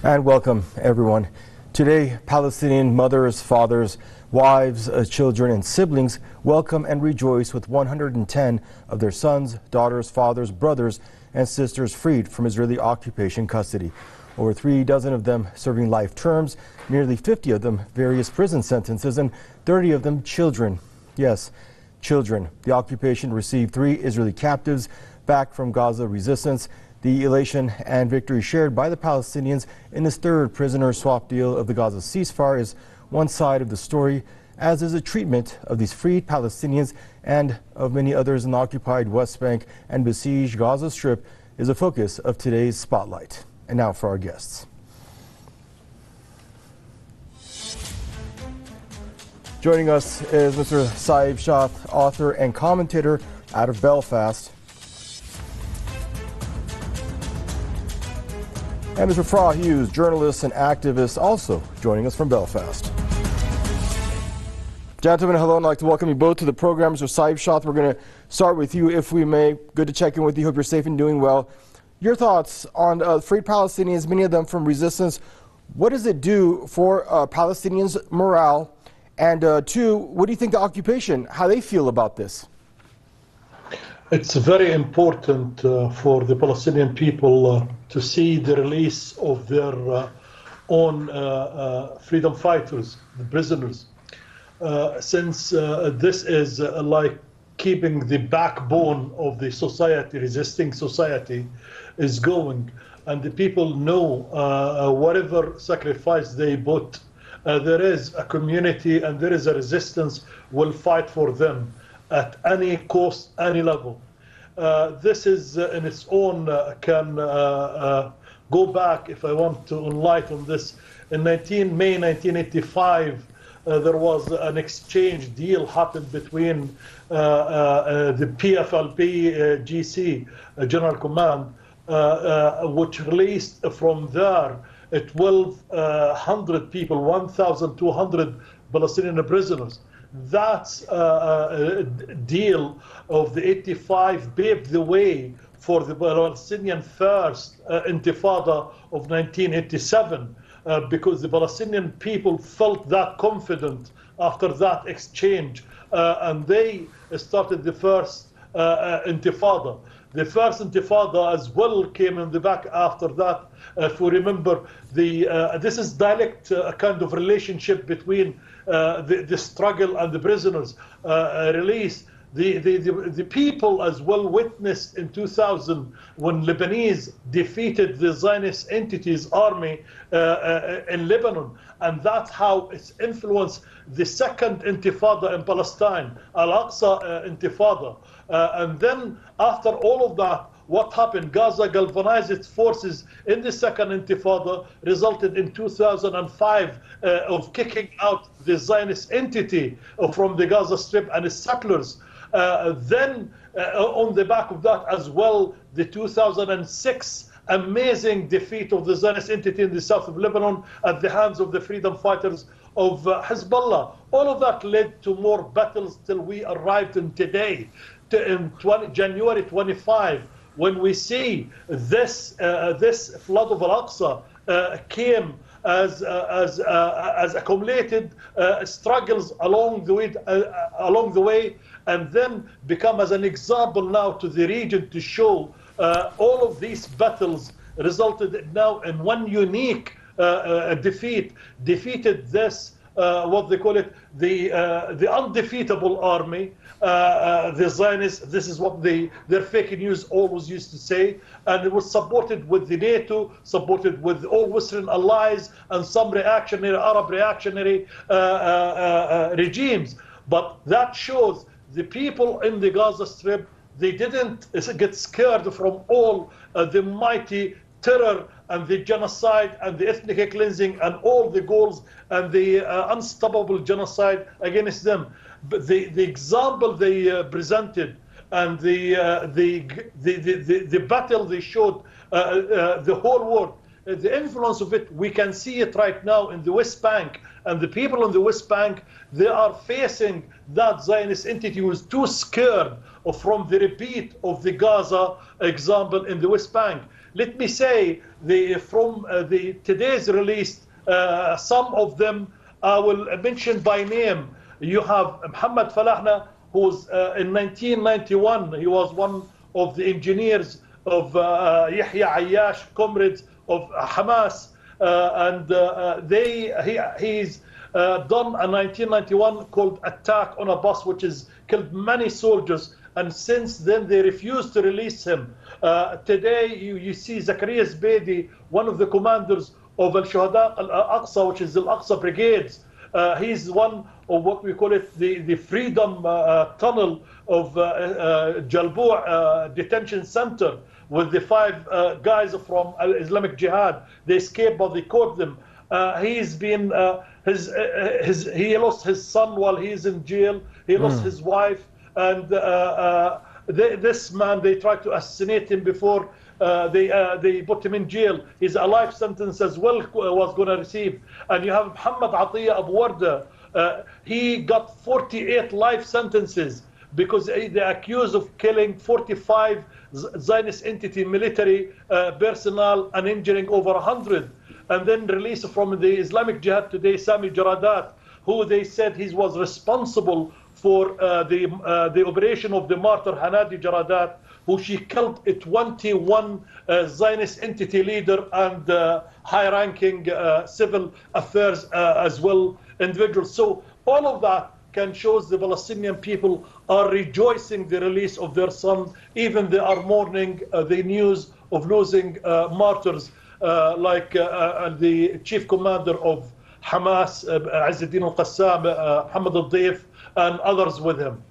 And welcome, everyone. Today, Palestinian mothers, fathers, wives, children, and siblings welcome and rejoice with 110 of their sons, daughters, fathers, brothers, and sisters freed from Israeli occupation custody. Over 36 of them serving life terms, nearly 50 of them various prison sentences, and 30 of them children. Yes, children. The occupation received 3 Israeli captives back from Gaza resistance. The elation and victory shared by the Palestinians in this third prisoner swap deal of the Gaza ceasefire is one side of the story, as is the treatment of these freed Palestinians and of many others in the occupied West Bank and besieged Gaza Strip is a focus of today's spotlight. And now for our guests. Joining us is Mr. Saeb, Shaath, author and commentator out of Belfast. And Mr. Hughes, journalist and activist, also joining us from Belfast. Gentlemen, hello, and I'd like to welcome you both to the program. Mr. Saeb, Shaath, we're going to start with you, if we may. Good to check in with you. Hope you're safe and doing well. Your thoughts on freed Palestinians, many of them from resistance. What does it do for Palestinians' morale? And two, what do you think the occupation, how they feel about this? It's very important for the Palestinian people to see the release of their own freedom fighters, the prisoners, since this is like keeping the backbone of the society, resisting society, is going. And the people know whatever sacrifice they put, there is a community and there is a resistance will fight for them at any cost, any level. This is in its own can go back, if I want to enlighten this. In May 1985, there was an exchange deal happened between the PFLP GC, General Command, which released from there 1,200 people, 1,200 Palestinian prisoners. That deal of the 85 paved the way for the Palestinian first intifada of 1987 because the Palestinian people felt that confident after that exchange and they started the first intifada. The first intifada as well came in the back after that. If we remember, this is direct kind of relationship between the struggle and the prisoners release. The people as well witnessed in 2000 when Lebanese defeated the Zionist entity's army in Lebanon, and that's how it's influenced the second intifada in Palestine, Al-Aqsa intifada. And then after all of that, what happened? Gaza galvanized its forces in the second intifada, resulted in 2005 of kicking out the Zionist entity from the Gaza Strip and its settlers. Then on the back of that as well, the 2006 amazing defeat of the Zionist entity in the south of Lebanon at the hands of the freedom fighters of Hezbollah. All of that led to more battles till we arrived in today, in January 25, when we see this flood of Al-Aqsa came as accumulated struggles along the way, and then become as an example now to the region to show all of these battles resulted now in one unique defeated this what they call it, the undefeatable army, the Zionists. This is what their fake news always used to say, and it was supported with the NATO, supported with all Western allies and some Arab reactionary regimes. But that shows the people in the Gaza Strip, they didn't get scared from all the mighty terror and the genocide and the ethnic cleansing and all the goals and the unstoppable genocide against them. But the example they presented and the battle they showed the whole world, the influence of it, we can see it right now in the West Bank. And the people in the West Bank, they are facing that Zionist entity who is too scared from the repeat of the Gaza example in the West Bank. Let me say, from today's release, some of them I will mention by name. You have Muhammad Falahna, who's in 1991, he was one of the engineers of Yahya Ayyash, comrades of Hamas, and he's done a 1991 called Attack on a Bus, which has killed many soldiers, and since then they refused to release him. Today you see Zakaria Zbeidi, one of the commanders of Al-Shuhada Al-Aqsa, which is the Al-Aqsa Brigades. He's one of what we call it the Freedom Tunnel of Jalbou Detention Center, with the 5 guys from Islamic Jihad. They escaped, but they caught them. He's been he lost his son while he's in jail. He lost his wife, and this man, they tried to assassinate him before they put him in jail. His a life sentence as well was going to receive. And you have Muhammad Atiyah Abu Warda. He got 48 life sentences because they accused of killing 45 Zionist entity military personnel and injuring over 100. And then released from the Islamic Jihad today, Sami Jaradat, who they said he was responsible for the operation of the martyr Hanadi Jaradat, who she killed a 21 Zionist entity leader and high-ranking civil affairs as well individuals. So all of that can show the Palestinian people are rejoicing the release of their son, even they are mourning the news of losing martyrs like the chief commander of Hamas, Izzuddin al-Qassam, Muhammad al-Dayf, and others with him.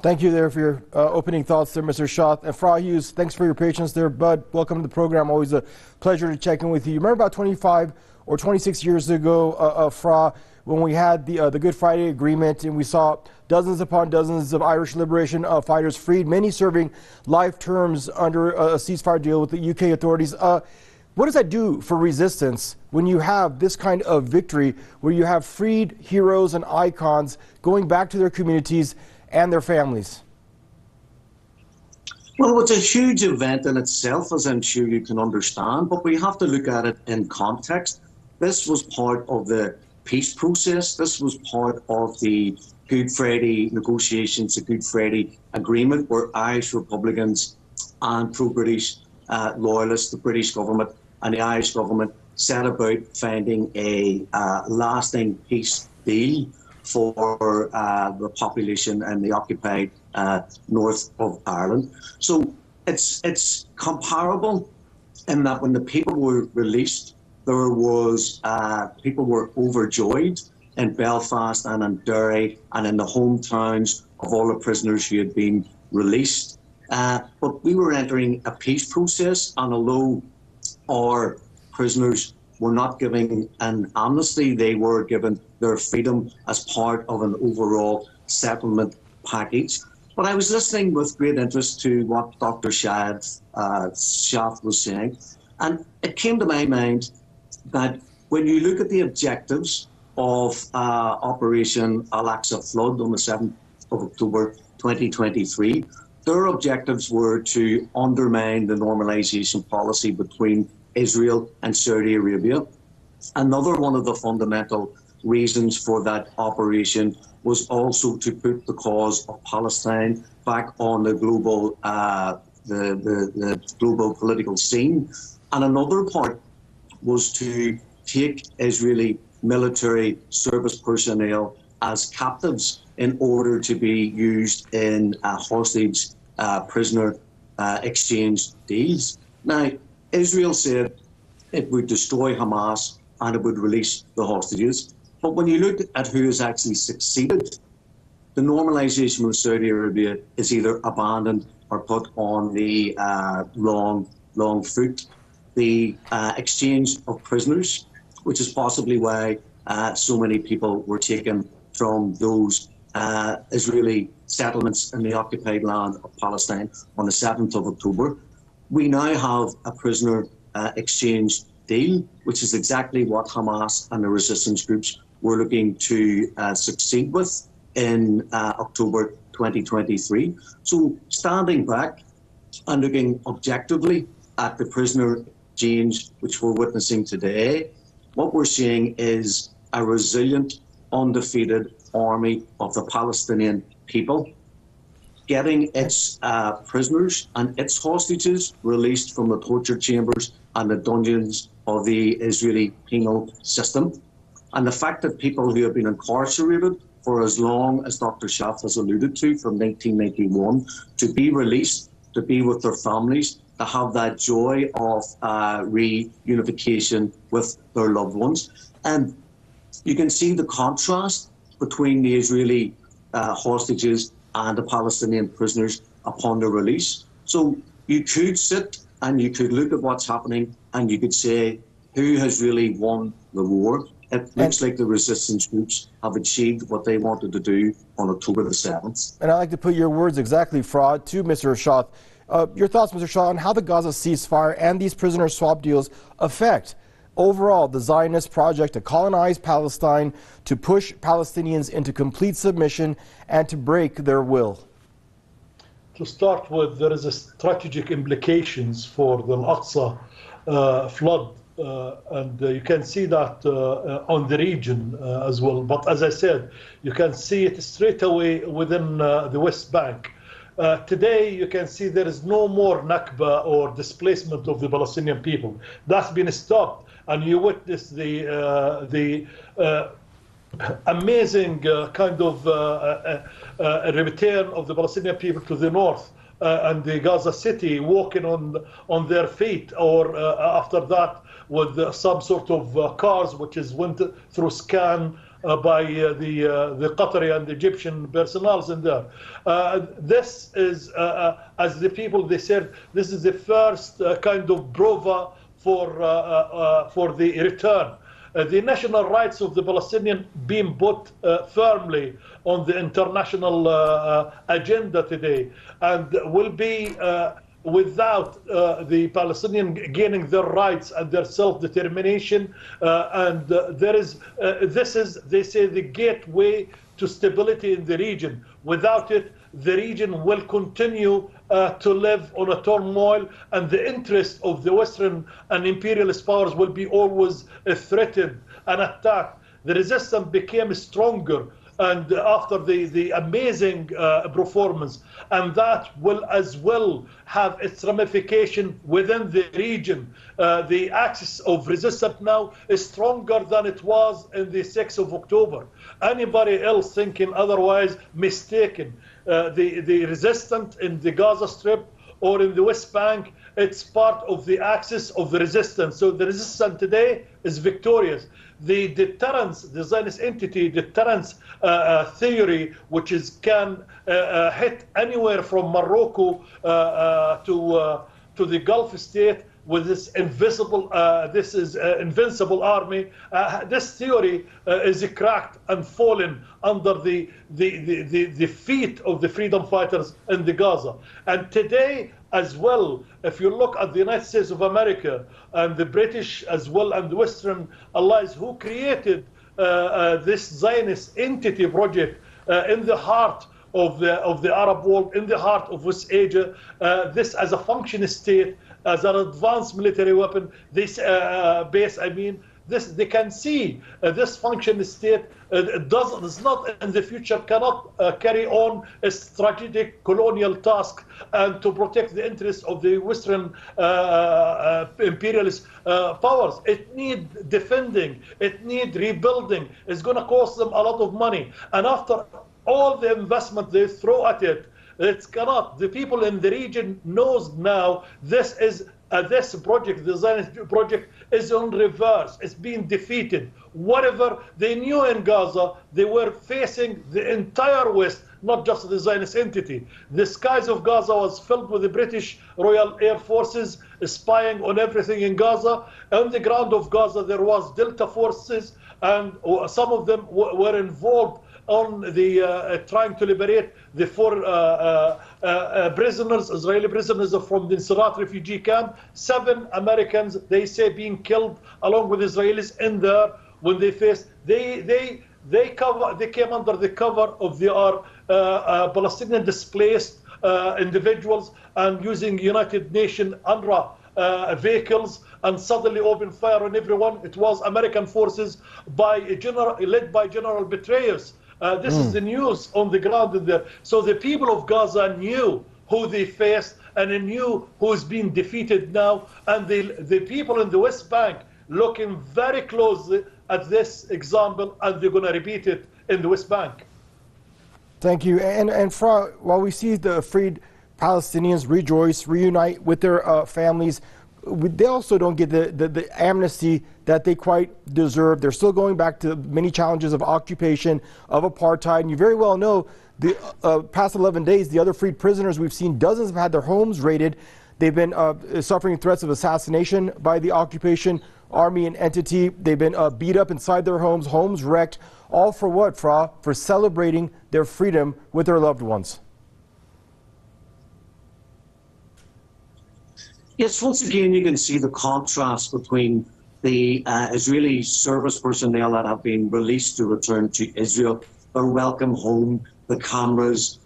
Thank you there for your opening thoughts there, Mr. Shaath. And Fra Hughes, thanks for your patience there, bud. Welcome to the program. Always a pleasure to check in with you. You remember about 25 or 26 years ago, Fra, when we had the Good Friday Agreement, and we saw dozens upon dozens of Irish liberation fighters freed, many serving life terms under a ceasefire deal with the UK authorities. What does that do for resistance when you have this kind of victory, where you have freed heroes and icons going back to their communities and their families? Well, it's a huge event in itself, as I'm sure you can understand, but we have to look at it in context. This was part of the peace process. This was part of the Good Friday negotiations, the Good Friday Agreement, where Irish Republicans and pro-British loyalists, the British government and the Irish government, set about finding a lasting peace deal for the population in the occupied north of Ireland. So it's comparable in that when the people were released, there was people were overjoyed in Belfast and in Derry and in the hometowns of all the prisoners who had been released. But we were entering a peace process, and although our prisoners were not given an amnesty, they were given their freedom as part of an overall settlement package. But I was listening with great interest to what Dr. Shaath was saying, and it came to my mind that when you look at the objectives of Operation Al-Aqsa Flood on the 7th of October 2023, their objectives were to undermine the normalization policy between Israel and Saudi Arabia. Another one of the fundamental reasons for that operation was also to put the cause of Palestine back on the global the global political scene. And another part was to take Israeli military service personnel as captives in order to be used in hostage prisoner exchange deals. Now, Israel said it would destroy Hamas and it would release the hostages. But when you look at who has actually succeeded, the normalization with Saudi Arabia is either abandoned or put on the long foot. The exchange of prisoners, which is possibly why so many people were taken from those Israeli settlements in the occupied land of Palestine on the 7th of October. We now have a prisoner exchange deal, which is exactly what Hamas and the resistance groups were looking to succeed with in October 2023. So standing back and looking objectively at the prisoner change which we're witnessing today, what we're seeing is a resilient, undefeated army of the Palestinian people getting its prisoners and its hostages released from the torture chambers and the dungeons of the Israeli penal system. And the fact that people who have been incarcerated for as long as Dr. Shaath has alluded to, from 1991, to be released, to be with their families, to have that joy of reunification with their loved ones. And you can see the contrast between the Israeli hostages and the Palestinian prisoners upon their release. So you could sit and you could look at what's happening and you could say, who has really won the war? It looks like the resistance groups have achieved what they wanted to do on October the 7th. And I'd like to put your words exactly, Fraud, to Mr. Shaath. Your thoughts, Mr. Shaath, on how the Gaza ceasefire and these prisoner swap deals affect overall the Zionist project to colonize Palestine, to push Palestinians into complete submission, and to break their will? To start with, there is a strategic implications for the Al-Aqsa flood, and you can see that on the region as well. But as I said, you can see it straight away within the West Bank. Today, you can see there is no more Nakba or displacement of the Palestinian people. That's been stopped, and you witness the amazing kind of return of the Palestinian people to the north and the Gaza City, walking on their feet, or after that with some sort of cars, which is went through scan by the Qatari and Egyptian personnel in there. This is, as the people, they said, this is the first kind of prova for the return. The national rights of the Palestinian being put firmly on the international agenda today, and will be without the Palestinian gaining their rights and their self-determination. And there is, this is, they say, the gateway to stability in the region. Without it, the region will continue to live on a turmoil, and the interest of the Western and imperialist powers will be always threatened and attacked. The resistance became stronger, and after the amazing performance, and that will as well have its ramification within the region. The axis of resistance now is stronger than it was in the 6th of October. Anybody else thinking otherwise, mistaken. The resistance in the Gaza Strip or in the West Bank, it's part of the axis of the resistance. So the resistance today is victorious. The deterrence, the Zionist entity deterrence theory, which is can hit anywhere from Morocco to the Gulf state with this invisible, invincible army. This theory is cracked and fallen under the feet of the freedom fighters in the Gaza. And today as well, if you look at the United States of America and the British as well and the Western allies who created this Zionist entity project in the heart of the Arab world, in the heart of West Asia, this as a functioning state, as an advanced military weapon, this base, I mean, this they can see this functioning state does not in the future cannot carry on a strategic colonial task and to protect the interests of the Western imperialist powers. It needs defending, it needs rebuilding. It's going to cost them a lot of money, and after all the investment they throw at it, it's cannot. The people in the region knows now this is this project, the Zionist project, is on reverse. It's being defeated. Whatever they knew in Gaza, they were facing the entire West, not just the Zionist entity. The skies of Gaza was filled with the British Royal Air Forces spying on everything in Gaza. On the ground of Gaza, there was Delta forces, and some of them were involved on the trying to liberate the 4 prisoners, Israeli prisoners from the Nusrat refugee camp. 7 Americans, they say, being killed along with Israelis in there when they faced. They came under the cover of Palestinian displaced individuals and using United Nations UNRWA vehicles and suddenly opened fire on everyone. It was American forces led by General Petraeus. This is the news on the ground. So the people of Gaza knew who they faced and they knew who is being defeated now. And the people in the West Bank looking very closely at this example, and they're going to repeat it in the West Bank. Thank you. And while we see the freed Palestinians rejoice, reunite with their families, they also don't get the amnesty that they quite deserve. They're still going back to many challenges of occupation, of apartheid. And you very well know the past 11 days, the other freed prisoners we've seen, dozens have had their homes raided. They've been suffering threats of assassination by the occupation army and entity. They've been beat up inside their homes wrecked. All for what, Fra? For celebrating their freedom with their loved ones. Yes, once again, you can see the contrast between the Israeli service personnel that have been released to return to Israel, their welcome home, the cameras,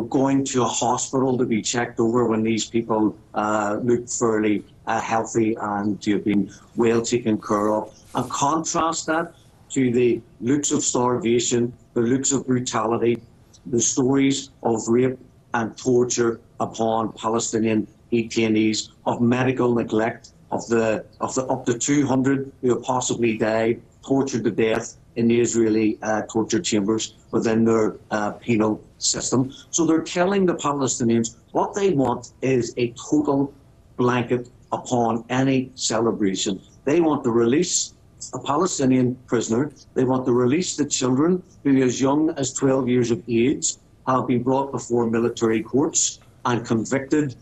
going to a hospital to be checked over when these people look fairly healthy and to have been well taken care of. And contrast that to the looks of starvation, the looks of brutality, the stories of rape and torture upon Palestinian detainees, of medical neglect, of the up to 200 who have possibly died, tortured to death in the Israeli torture chambers within their penal system. So they're telling the Palestinians what they want is a total blanket upon any celebration. They want to release a Palestinian prisoner. They want to release the children who, as young as 12 years of age, have been brought before military courts and convicted,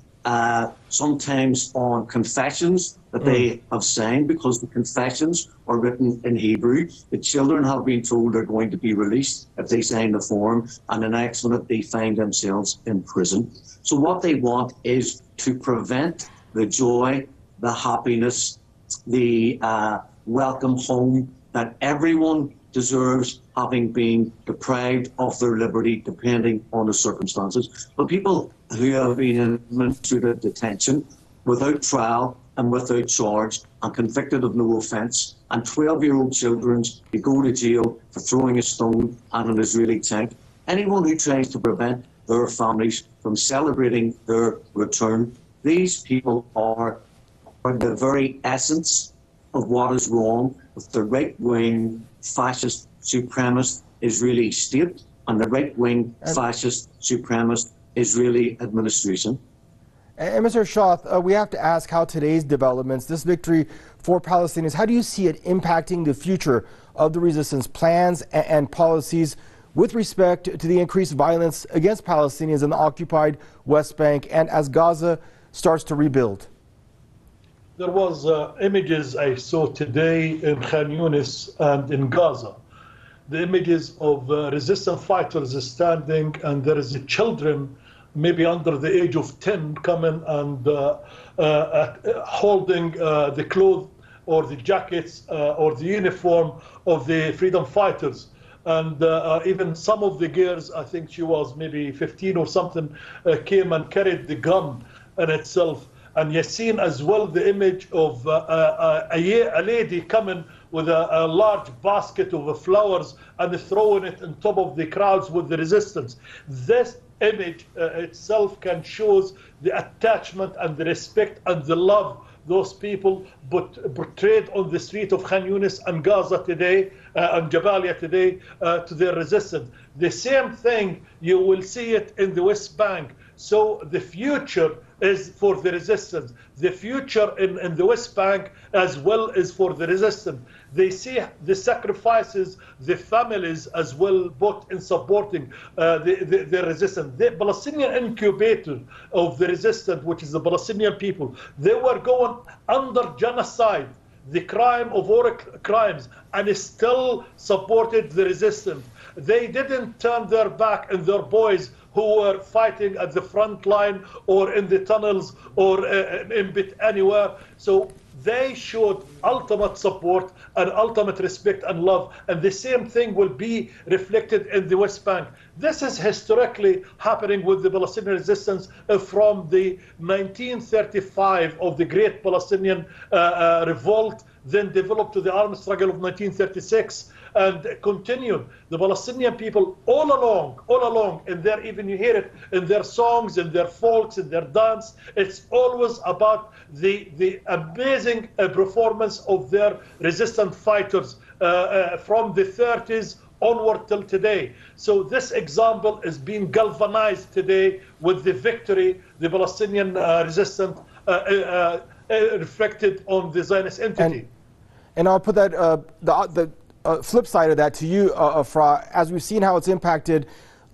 sometimes on confessions that they have signed, because the confessions are written in Hebrew. The children have been told they're going to be released if they sign the form, and the next minute they find themselves in prison. So what they want is to prevent the joy, the happiness, the welcome home that everyone deserves, having been deprived of their liberty depending on the circumstances. But people who have been in administrative detention without trial and without charge and convicted of no offence, and 12-year-old children who go to jail for throwing a stone at an Israeli tank, anyone who tries to prevent their families from celebrating their return, these people are the very essence of what is wrong with the right-wing fascist supremacist Israeli state and the right-wing fascist supremacist Israeli administration. And Mr. Shaath, we have to ask how today's developments, this victory for Palestinians, how do you see it impacting the future of the resistance plans and policies with respect to the increased violence against Palestinians in the occupied West Bank and as Gaza starts to rebuild? There was images I saw today in Khan Yunis and in Gaza. The images of resistance fighters standing, and there is children maybe under the age of 10 coming and holding the clothes or the jackets or the uniform of the freedom fighters. And even some of the girls, I think she was maybe 15 or something, came and carried the gun in itself. And you've seen as well the image of a lady coming with a large basket of flowers and throwing it on top of the crowds with the resistance. This image itself can show the attachment and the respect and the love those people portrayed on the street of Khan Yunis and Gaza today, and Jabalia today, to their resistance. The same thing, you will see it in the West Bank. So the future is for the resistance. The future in the West Bank as well is for the resistance. They see the sacrifices, the families as well, both in supporting the resistance. The Palestinian incubator of the resistance, which is the Palestinian people, they were going under genocide, the crime of all crimes, and still supported the resistance. They didn't turn their back, and their boys who were fighting at the front line or in the tunnels or in bit anywhere. So they showed ultimate support and ultimate respect and love, and the same thing will be reflected in the West Bank. This is historically happening with the Palestinian resistance from the 1935 of the Great Palestinian Revolt, then developed to the armed struggle of 1936 and continued. The Palestinian people all along, and there even you hear it in their songs, in their folks, in their dance, it's always about the amazing performance of their resistant fighters from the 30s onward till today. So this example is being galvanized today with the victory, the Palestinian resistance reflected on the Zionist entity. And I'll put that the flip side of that to you, Afra. As we've seen how it's impacted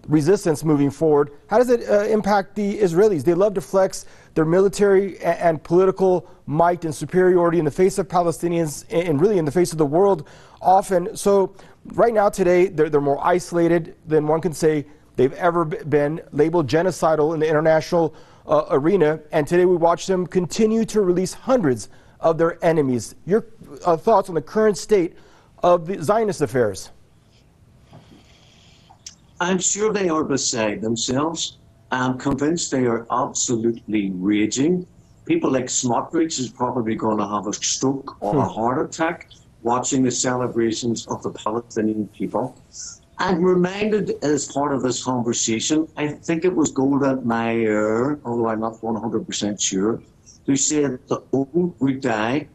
resistance moving forward, how does it impact the Israelis? They love to flex their military and political might and superiority in the face of Palestinians and really in the face of the world often. So right now today, they're more isolated than one can say they've ever been, labeled genocidal in the international arena. And today we watch them continue to release hundreds of their enemies. Your thoughts on the current state of the Zionist affairs? I'm sure they are beside themselves. I'm convinced they are absolutely raging. People like Smotrich is probably going to have a stroke or a heart attack watching the celebrations of the Palestinian people. I'm reminded as part of this conversation, I think it was Golda Meir, although I'm not 100% sure, who said the old would die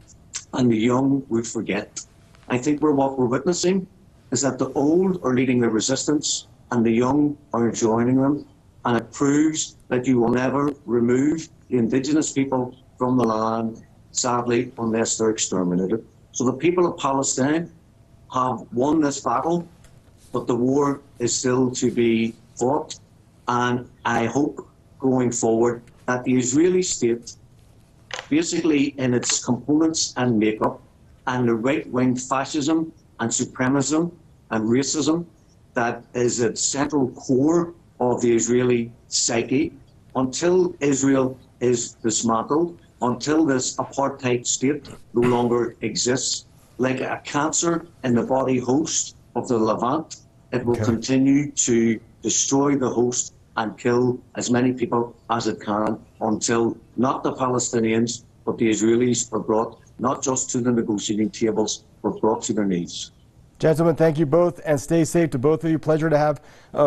and the young would forget. I think what we're witnessing is that the old are leading the resistance and the young are joining them. And it proves that you will never remove the indigenous people from the land, sadly, unless they're exterminated. So the people of Palestine have won this battle, but the war is still to be fought. And I hope going forward that the Israeli state, basically in its components and makeup, and the right-wing fascism and supremacism and racism that is at central core of the Israeli psyche, until Israel is dismantled, until this apartheid state no longer exists, like a cancer in the body host of the Levant, it will continue to destroy the host and kill as many people as it can until not the Palestinians, but the Israelis are brought not just to the negotiating tables, but brought to their knees. Gentlemen, thank you both, and stay safe to both of you. Pleasure to have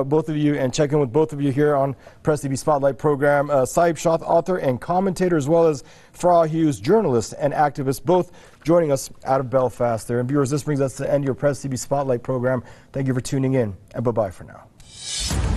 both of you and check in with both of you here on Press TV Spotlight program. Saeb, Shaath, author and commentator, as well as Fra Hughes, journalist and activist, both joining us out of Belfast there. And viewers, this brings us to the end of your Press TV Spotlight program. Thank you for tuning in, and bye-bye for now.